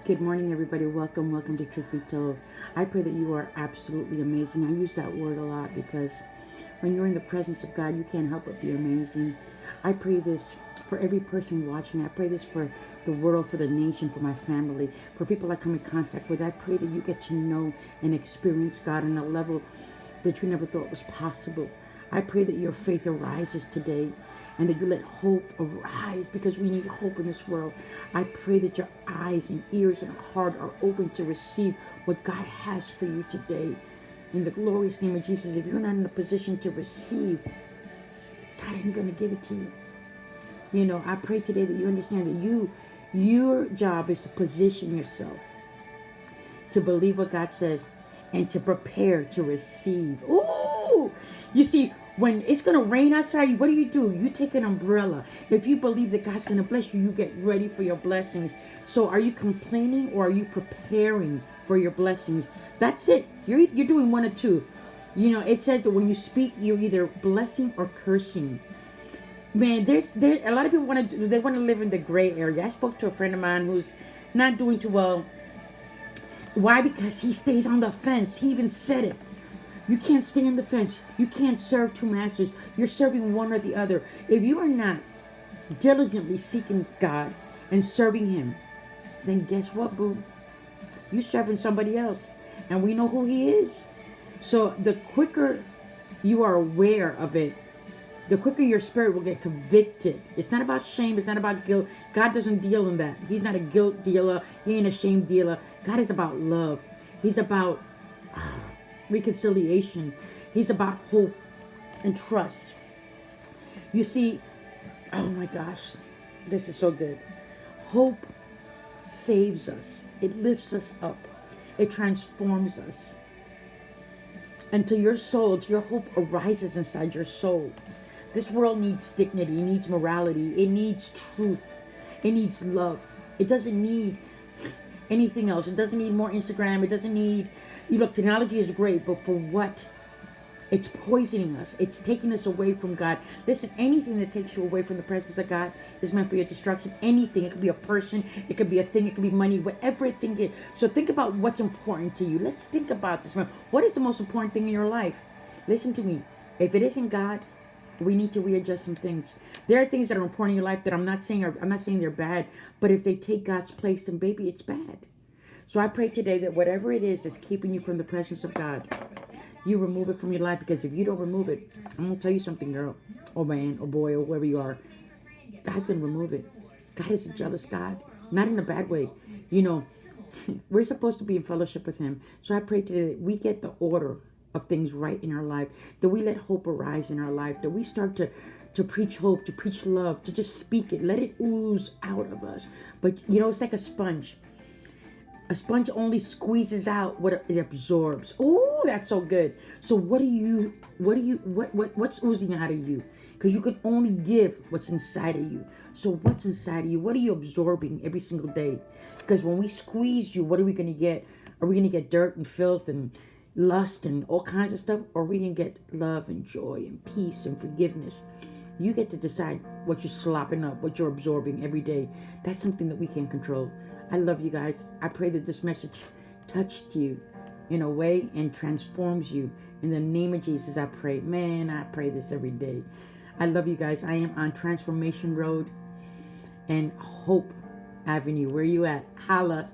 Good morning, everybody. Welcome to Truth Be Told. I pray that you are absolutely amazing. I use that word a lot because when you're in the presence of God, you can't help but be amazing. I pray this for every person watching. I pray this for the world, for the nation, for my family, for people I come in contact with. I pray that you get to know and experience God on a level that you never thought was possible. I pray that your faith arises today and that you let hope arise because we need hope in this world. I pray that your eyes and ears and heart are open to receive what God has for you today. In the glorious name of Jesus, if you're not in a position to receive, God ain't going to give it to you. You know, I pray today that you understand that your job is to position yourself to believe what God says and to prepare to receive. Ooh! You see, when it's going to rain outside, what do? You take an umbrella. If you believe that God's going to bless you, you get ready for your blessings. So are you complaining or are you preparing for your blessings? That's it. You're doing one or two. You know, it says that when you speak, you're either blessing or cursing. Man, there's a lot of people want to live in the gray area. I spoke to a friend of mine who's not doing too well. Why? Because he stays on the fence. He even said it. You can't stay on the fence. You can't serve two masters. You're serving one or the other. If you are not diligently seeking God and serving Him, then guess what, boo? You're serving somebody else. And we know who He is. So the quicker you are aware of it, the quicker your spirit will get convicted. It's not about shame. It's not about guilt. God doesn't deal in that. He's not a guilt dealer. He ain't a shame dealer. God is about love. He's about reconciliation. He's about hope and trust. You see, oh my gosh, this is so good. Hope saves us. It lifts us up. It transforms us. Until your soul, till your hope arises inside your soul. This world needs dignity, it needs morality, it needs truth, it needs love. It doesn't need anything else. It doesn't need more Instagram. It doesn't need, look, technology is great, but for what? It's poisoning us. It's taking us away from God. Listen, anything that takes you away from the presence of God is meant for your destruction. Anything. It could be a person. It could be a thing. It could be money. Whatever it thing is. So think about what's important to you. Let's think about this. What is the most important thing in your life? Listen to me. If it isn't God, we need to readjust some things. There are things that are important in your life that I'm not saying they're bad, but if they take God's place, then baby, it's bad. So I pray today that whatever it is that's keeping you from the presence of God, you remove it from your life, because if you don't remove it, I'm going to tell you something, girl, or man, or boy, or whoever you are, God's going to remove it. God is a jealous God, not in a bad way. You know, we're supposed to be in fellowship with Him. So I pray today that we get the order of things right in our life, that we let hope arise in our life, that we start to preach hope, to preach love, to just speak it, let it ooze out of us. But you know, it's like a sponge. A sponge only squeezes out what it absorbs. Oh, that's so good. So what's oozing out of you? Because you can only give what's inside of you. So what's inside of you? What are you absorbing every single day? Because when we squeeze you, what are we going to get? Are we going to get dirt and filth and lust and all kinds of stuff? Or are we going to get love and joy and peace and forgiveness? You get to decide what you're slopping up, what you're absorbing every day. That's something that we can't control. I love you guys. I pray that this message touched you in a way and transforms you. In the name of Jesus, I pray. Man, I pray this every day. I love you guys. I am on Transformation Road and Hope Avenue. Where you at? Holla.